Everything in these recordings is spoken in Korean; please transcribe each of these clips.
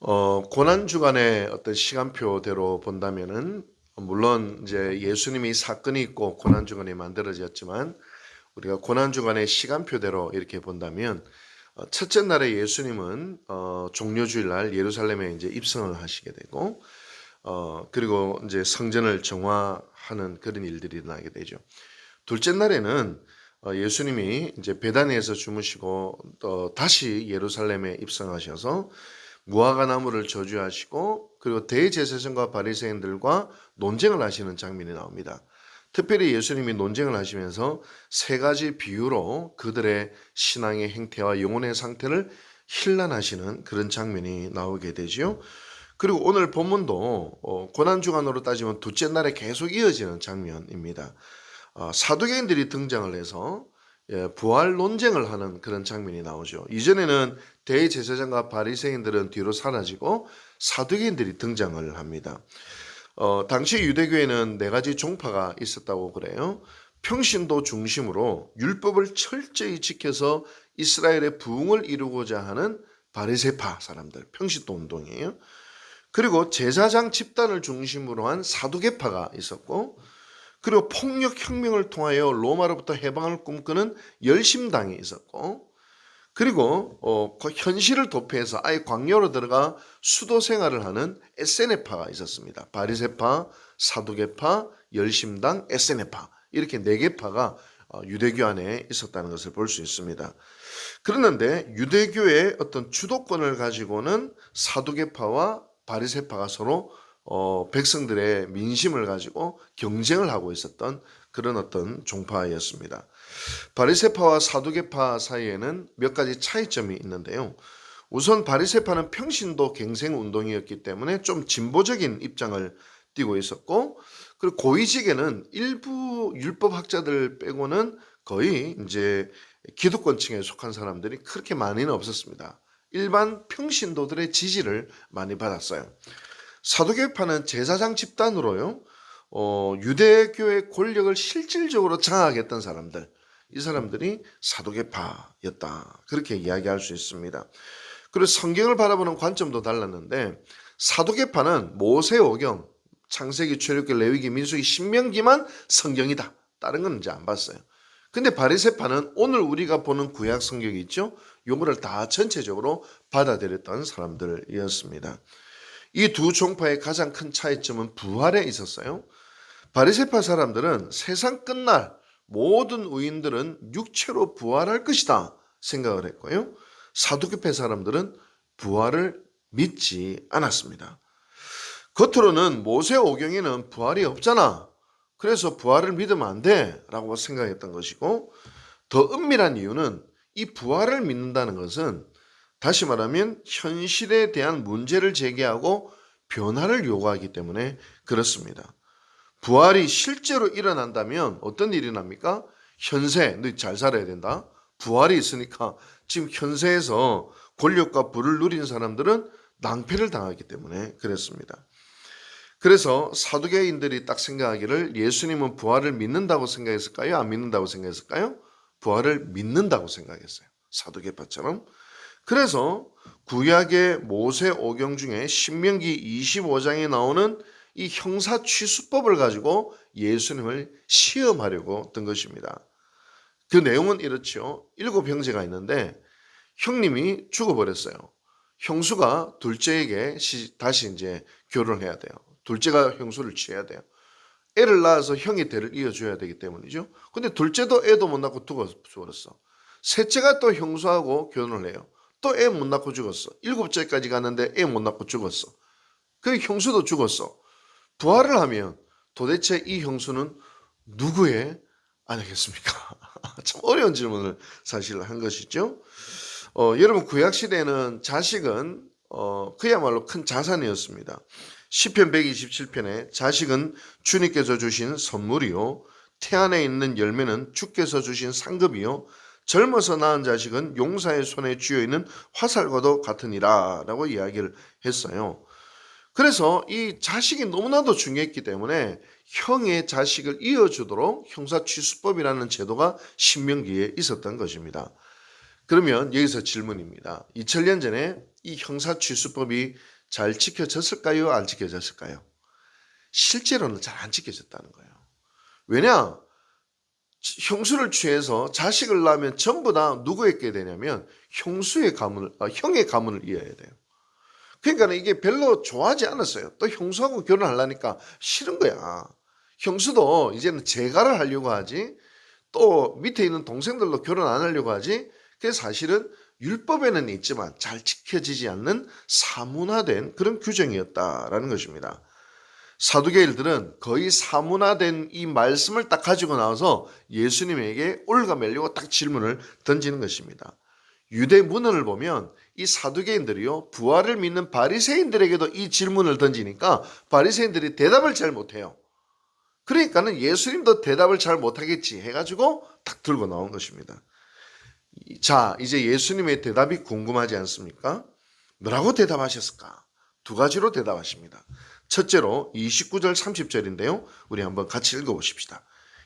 고난주간의 어떤 시간표대로 본다면은, 물론 이제 예수님이 사건이 있고 고난주간이 만들어졌지만, 우리가 고난주간의 시간표대로 이렇게 본다면, 첫째 날에 예수님은 종려주일날 예루살렘에 이제 입성을 하시게 되고, 그리고 이제 성전을 정화하는 그런 일들이 일어나게 되죠. 둘째 날에는 예수님이 이제 베다니에서 주무시고 또 다시 예루살렘에 입성하셔서 무화과 나무를 저주하시고, 그리고 대제사장과 바리새인들과 논쟁을 하시는 장면이 나옵니다. 특별히 예수님이 논쟁을 하시면서 세 가지 비유로 그들의 신앙의 행태와 영혼의 상태를 hir난하시는 그런 장면이 나오게 되지요. 그리고 오늘 본문도 고난주간으로 따지면 둘째 날에 계속 이어지는 장면입니다. 사두개인들이 등장을 해서 부활 논쟁을 하는 그런 장면이 나오죠. 이전에는 대제사장과 바리새인들은 뒤로 사라지고 사두개인들이 등장을 합니다. 당시 유대교에는 네 가지 종파가 있었다고 그래요. 평신도 중심으로 율법을 철저히 지켜서 이스라엘의 부흥을 이루고자 하는 바리새파 사람들, 평신도 운동이에요. 그리고 제사장 집단을 중심으로 한 사두개파가 있었고, 그리고 폭력혁명을 통하여 로마로부터 해방을 꿈꾸는 열심당이 있었고, 그리고 그 현실을 도피해서 아예 광야로 들어가 수도 생활을 하는 에세네파가 있었습니다. 바리새파, 사두개파, 열심당, 에세네파, 이렇게 네 개파가 유대교 안에 있었다는 것을 볼 수 있습니다. 그런데 유대교의 어떤 주도권을 가지고는 사두개파와 바리새파가 서로 백성들의 민심을 가지고 경쟁을 하고 있었던 그런 어떤 종파였습니다. 바리새파와 사두개파 사이에는 몇 가지 차이점이 있는데요. 우선 바리새파는 평신도 갱생 운동이었기 때문에 좀 진보적인 입장을 띠고 있었고, 그리고 고위직에는 일부 율법학자들 빼고는 거의 이제 기득권층에 속한 사람들이 그렇게 많이는 없었습니다. 일반 평신도들의 지지를 많이 받았어요. 사두개파는 제사장 집단으로요, 유대교의 권력을 실질적으로 장악했던 사람들, 이 사람들이 사두개파였다, 그렇게 이야기할 수 있습니다. 그리고 성경을 바라보는 관점도 달랐는데, 사두개파는 모세오경, 창세기, 출애굽기, 레위기, 민수기, 신명기만 성경이다, 다른 건 이제 안 봤어요. 근데 바리새파는 오늘 우리가 보는 구약 성경이 있죠, 요거를 다 전체적으로 받아들였던 사람들이었습니다. 이 두 종파의 가장 큰 차이점은 부활에 있었어요. 바리새파 사람들은 세상 끝날 모든 의인들은 육체로 부활할 것이다 생각을 했고요. 사두개파 사람들은 부활을 믿지 않았습니다. 겉으로는 모세오경에는 부활이 없잖아, 그래서 부활을 믿으면 안 돼 라고 생각했던 것이고, 더 은밀한 이유는 이 부활을 믿는다는 것은 다시 말하면 현실에 대한 문제를 제기하고 변화를 요구하기 때문에 그렇습니다. 부활이 실제로 일어난다면 어떤 일이 납니까? 현세, 너 잘 살아야 된다. 부활이 있으니까 지금 현세에서 권력과 부를 누린 사람들은 낭패를 당하기 때문에 그랬습니다. 그래서 사두개인들이 딱 생각하기를 예수님은 부활을 믿는다고 생각했을까요? 안 믿는다고 생각했을까요? 부활을 믿는다고 생각했어요. 사두개파처럼. 그래서 구약의 모세오경 중에 신명기 25장에 나오는 이 형사취수법을 가지고 예수님을 시험하려고 든 것입니다. 그 내용은 이렇죠. 7 형제가 있는데 형님이 죽어버렸어요. 형수가 둘째에게 다시 이제 결혼을 해야 돼요. 둘째가 형수를 취해야 돼요. 애를 낳아서 형이 대를 이어줘야 되기 때문이죠. 근데 둘째도 애도 못 낳고 죽었어. 셋째가 또 형수하고 결혼을 해요. 또 애 못 낳고 죽었어. 7째까지 갔는데 애 못 낳고 죽었어. 그 형수도 죽었어. 부활을 하면 도대체 이 형수는 누구의 아내겠습니까? 참 어려운 질문을 사실 한 것이죠. 여러분, 구약시대에는 자식은 그야말로 큰 자산이었습니다. 시편 127편에 자식은 주님께서 주신 선물이요, 태안에 있는 열매는 주께서 주신 상급이요, 젊어서 낳은 자식은 용사의 손에 쥐어있는 화살과도 같으니라 라고 이야기를 했어요. 그래서 이 자식이 너무나도 중요했기 때문에 형의 자식을 이어주도록 형사취수법이라는 제도가 신명기에 있었던 것입니다. 그러면 여기서 질문입니다. 2000년 전에 이 형사취수법이 잘 지켜졌을까요? 안 지켜졌을까요? 실제로는 잘 안 지켜졌다는 거예요. 왜냐? 형수를 취해서 자식을 낳으면 전부 다 누구에게 되냐면 형의 가문을 이어야 돼요. 그러니까 이게 별로 좋아하지 않았어요. 또 형수하고 결혼하려니까 싫은 거야. 형수도 이제는 재가를 하려고 하지, 또 밑에 있는 동생들도 결혼 안 하려고 하지. 그래서 사실은 율법에는 있지만 잘 지켜지지 않는 사문화된 그런 규정이었다라는 것입니다. 사두개인들은 거의 사문화된 이 말씀을 딱 가지고 나와서 예수님에게 올가매려고 딱 질문을 던지는 것입니다. 유대 문헌을 보면 이 사두개인들이요, 부활을 믿는 바리새인들에게도 이 질문을 던지니까 바리새인들이 대답을 잘 못해요. 그러니까는 예수님도 대답을 잘 못하겠지 해가지고 딱 들고 나온 것입니다. 자, 이제 예수님의 대답이 궁금하지 않습니까? 뭐라고 대답하셨을까? 두 가지로 대답하십니다. 첫째로 29절 30절인데요. 우리 한번 같이 읽어보십시다.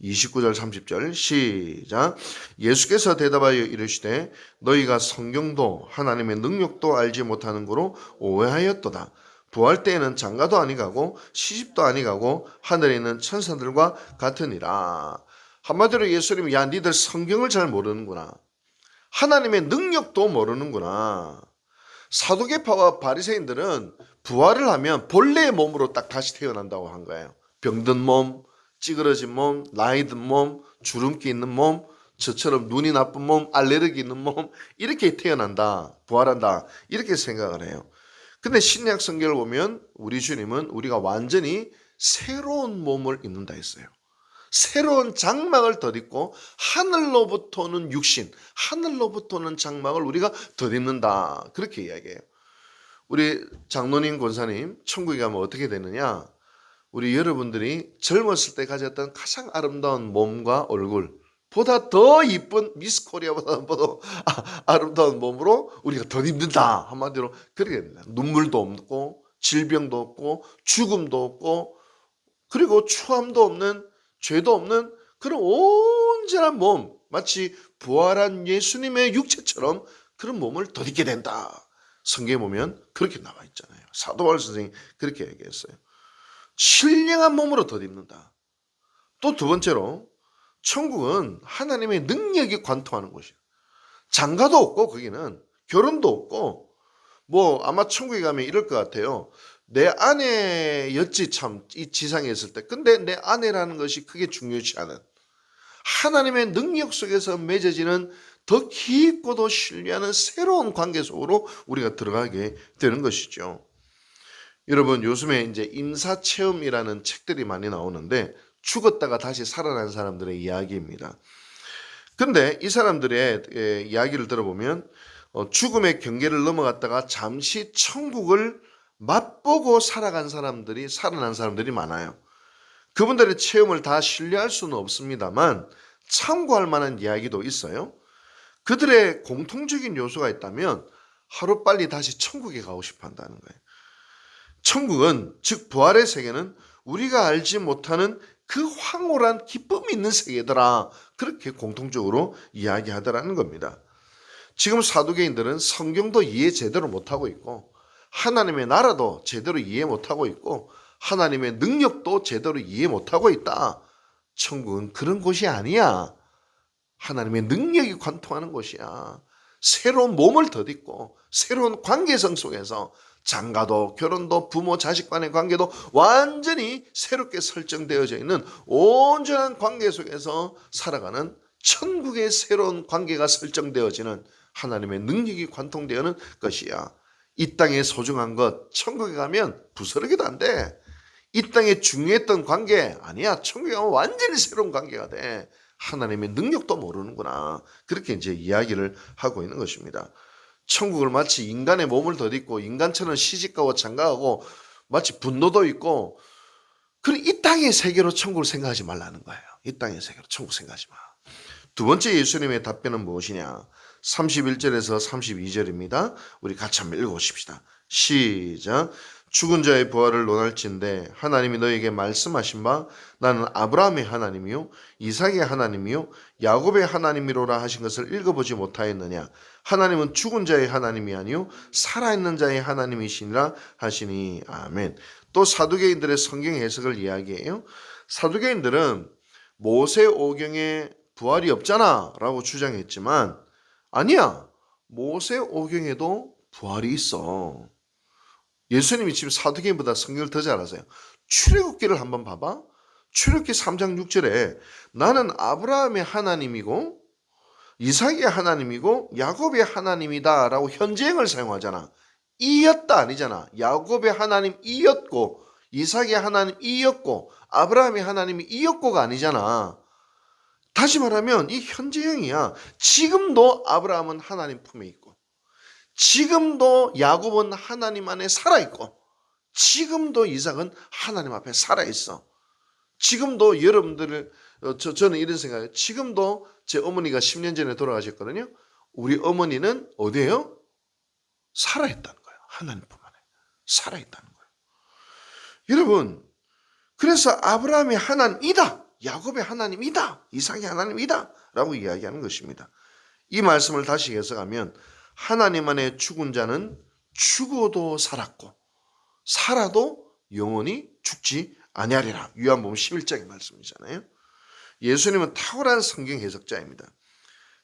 29절 30절 시작. 예수께서 대답하여 이르시되 너희가 성경도 하나님의 능력도 알지 못하는 거로 오해하였도다. 부활 때에는 장가도 아니가고 시집도 아니가고 하늘에 있는 천사들과 같으니라. 한마디로 예수님이 야 니들 성경을 잘 모르는구나. 하나님의 능력도 모르는구나. 사두개파와 바리새인들은 부활을 하면 본래의 몸으로 딱 다시 태어난다고 한 거예요. 병든 몸, 찌그러진 몸, 나이 든 몸, 주름기 있는 몸, 저처럼 눈이 나쁜 몸, 알레르기 있는 몸, 이렇게 태어난다, 부활한다, 이렇게 생각을 해요. 근데 신약 성경을 보면 우리 주님은 우리가 완전히 새로운 몸을 입는다 했어요. 새로운 장막을 덧입고 하늘로부터는 육신, 하늘로부터는 장막을 우리가 덧입는다, 그렇게 이야기해요. 우리 장로님 권사님 천국에 가면 어떻게 되느냐, 우리 여러분들이 젊었을 때 가졌던 가장 아름다운 몸과 얼굴 보다 더 이쁜 미스 코리아보다 더 아름다운 몸으로 우리가 덧입는다, 한마디로 그렇게 됩니다. 눈물도 없고 질병도 없고 죽음도 없고 그리고 추함도 없는 죄도 없는 그런 온전한 몸, 마치 부활한 예수님의 육체처럼 그런 몸을 덧입게 된다. 성경에 보면 그렇게 나와 있잖아요. 사도 바울 선생님이 그렇게 얘기했어요. 신령한 몸으로 덧입는다. 또 두 번째로 천국은 하나님의 능력이 관통하는 곳이에요. 장가도 없고 거기는 결혼도 없고 뭐 아마 천국에 가면 이럴 것 같아요. 내 아내였지 참 이 지상에 있을 때. 근데 내 아내라는 것이 크게 중요치 않은 하나님의 능력 속에서 맺어지는 더 깊고도 신뢰하는 새로운 관계 속으로 우리가 들어가게 되는 것이죠. 여러분 요즘에 이제 임사체험이라는 책들이 많이 나오는데 죽었다가 다시 살아난 사람들의 이야기입니다. 근데 이 사람들의 이야기를 들어보면 죽음의 경계를 넘어갔다가 잠시 천국을 맛보고 살아난 사람들이 많아요. 그분들의 체험을 다 신뢰할 수는 없습니다만 참고할 만한 이야기도 있어요. 그들의 공통적인 요소가 있다면 하루빨리 다시 천국에 가고 싶어 한다는 거예요. 천국은, 즉 부활의 세계는 우리가 알지 못하는 그 황홀한 기쁨이 있는 세계더라, 그렇게 공통적으로 이야기하더라는 겁니다. 지금 사두개인들은 성경도 이해 제대로 못하고 있고 하나님의 나라도 제대로 이해 못하고 있고 하나님의 능력도 제대로 이해 못하고 있다. 천국은 그런 곳이 아니야. 하나님의 능력이 관통하는 곳이야. 새로운 몸을 덧입고 새로운 관계성 속에서 장가도 결혼도 부모 자식 간의 관계도 완전히 새롭게 설정되어져 있는 온전한 관계 속에서 살아가는 천국의 새로운 관계가 설정되어지는 하나님의 능력이 관통되는 것이야. 이 땅에 소중한 것 천국에 가면 부스러기도 안 돼. 이 땅에 중요했던 관계 아니야. 천국에 가면 완전히 새로운 관계가 돼. 하나님의 능력도 모르는구나. 그렇게 이제 이야기를 하고 있는 것입니다. 천국을 마치 인간의 몸을 덧입고 인간처럼 시집가고 장가가고 마치 분노도 있고 그런 이 땅의 세계로 천국을 생각하지 말라는 거예요. 이 땅의 세계로 천국 생각하지 마. 두 번째 예수님의 답변은 무엇이냐? 31절에서 32절입니다. 우리 같이 한번 읽어보십시다. 시작. 죽은 자의 부활을 논할진대 하나님이 너에게 말씀하신 바 나는 아브라함의 하나님이요 이삭의 하나님이요 야곱의 하나님이로라 하신 것을 읽어보지 못하였느냐? 하나님은 죽은 자의 하나님이 아니요 살아있는 자의 하나님이시니라 하시니. 아멘. 또 사두개인들의 성경 해석을 이야기해요. 사두개인들은 모세오경에 부활이 없잖아 라고 주장했지만 아니야, 모세오경에도 부활이 있어. 예수님이 지금 사두개인보다 성경을 더 잘 아세요. 출애굽기를 한번 봐봐. 출애굽기 3장 6절에 나는 아브라함의 하나님이고 이삭의 하나님이고 야곱의 하나님이다 라고 현재형을 사용하잖아. 이였다 아니잖아. 야곱의 하나님 이였고 이삭의 하나님 이였고 아브라함의 하나님이 이였고가 아니잖아. 다시 말하면 이 현재형이야. 지금도 아브라함은 하나님 품에 있고 지금도 야곱은 하나님 안에 살아있고 지금도 이삭은 하나님 앞에 살아있어. 지금도 여러분들을 저는 이런 생각해요. 지금도 제 어머니가 10년 전에 돌아가셨거든요. 우리 어머니는 어디에요? 살아있다는 거예요. 하나님 품 안에 살아있다는 거예요. 여러분, 그래서 아브라함이 하나님이다, 야곱의 하나님이다, 이삭의 하나님이다 라고 이야기하는 것입니다. 이 말씀을 다시 해석하면 하나님 안에 죽은 자는 죽어도 살았고 살아도 영원히 죽지 아니하리라. 요한복음 11장의 말씀이잖아요. 예수님은 탁월한 성경 해석자입니다.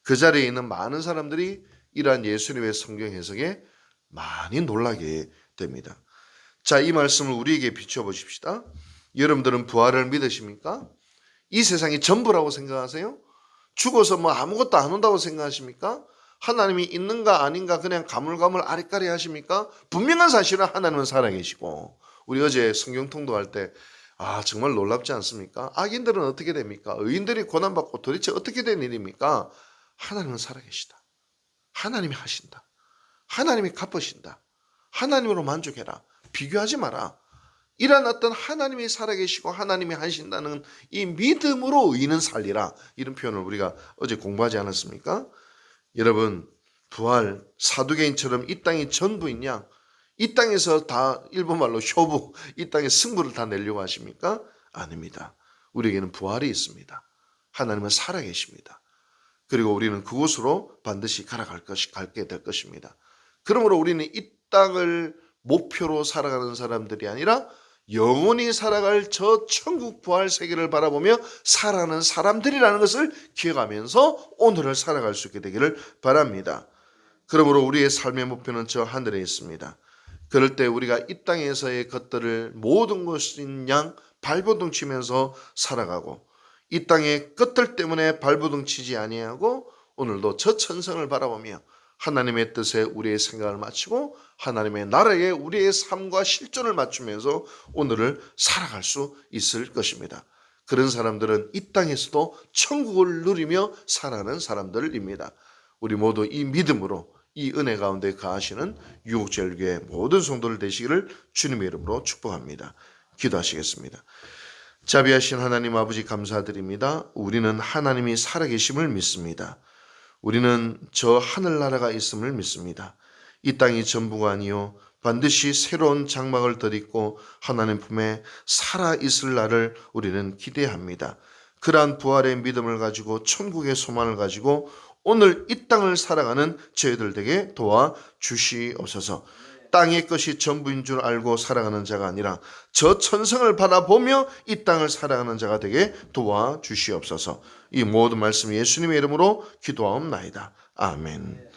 그 자리에 있는 많은 사람들이 이러한 예수님의 성경 해석에 많이 놀라게 됩니다. 자, 이 말씀을 우리에게 비춰보십시다. 여러분들은 부활을 믿으십니까? 이 세상이 전부라고 생각하세요? 죽어서 뭐 아무것도 안 온다고 생각하십니까? 하나님이 있는가 아닌가 그냥 가물가물 아리까리 하십니까? 분명한 사실은 하나님은 살아계시고, 우리 어제 성경 통독할 때 정말 놀랍지 않습니까? 악인들은 어떻게 됩니까? 의인들이 고난받고 도대체 어떻게 된 일입니까? 하나님은 살아계시다. 하나님이 하신다. 하나님이 갚으신다. 하나님으로 만족해라. 비교하지 마라. 이런 어떤 하나님이 살아계시고 하나님이 하신다는 이 믿음으로 의인은 살리라. 이런 표현을 우리가 어제 공부하지 않았습니까? 여러분, 부활, 사두개인처럼 이 땅이 전부인 양, 이 땅에서 다 일본말로 효부, 이 땅에 승부를 다 내려고 하십니까? 아닙니다. 우리에게는 부활이 있습니다. 하나님은 살아계십니다. 그리고 우리는 그곳으로 반드시 갈게 될 것입니다. 그러므로 우리는 이 땅을 목표로 살아가는 사람들이 아니라 영원히 살아갈 저 천국 부활 세계를 바라보며 살아가는 사람들이라는 것을 기억하면서 오늘을 살아갈 수 있게 되기를 바랍니다. 그러므로 우리의 삶의 목표는 저 하늘에 있습니다. 그럴 때 우리가 이 땅에서의 것들을 모든 것인 양 발버둥 치면서 살아가고 이 땅의 것들 때문에 발버둥 치지 아니하고 오늘도 저 천성을 바라보며 하나님의 뜻에 우리의 생각을 맞추고 하나님의 나라에 우리의 삶과 실존을 맞추면서 오늘을 살아갈 수 있을 것입니다. 그런 사람들은 이 땅에서도 천국을 누리며 살아가는 사람들입니다. 우리 모두 이 믿음으로 이 은혜 가운데 거하시는 유혹제일교회 모든 성도들 되시기를 주님의 이름으로 축복합니다. 기도하시겠습니다. 자비하신 하나님 아버지 감사드립니다. 우리는 하나님이 살아계심을 믿습니다. 우리는 저 하늘나라가 있음을 믿습니다. 이 땅이 전부가 아니요 반드시 새로운 장막을 덧입고 하나님 품에 살아있을 날을 우리는 기대합니다. 그러한 부활의 믿음을 가지고 천국의 소망을 가지고 오늘 이 땅을 살아가는 저희들 되게 도와주시옵소서. 땅의 것이 전부인 줄 알고 살아가는 자가 아니라 저 천성을 바라보며 이 땅을 살아가는 자가 되게 도와주시옵소서. 이 모든 말씀 예수님의 이름으로 기도하옵나이다. 아멘.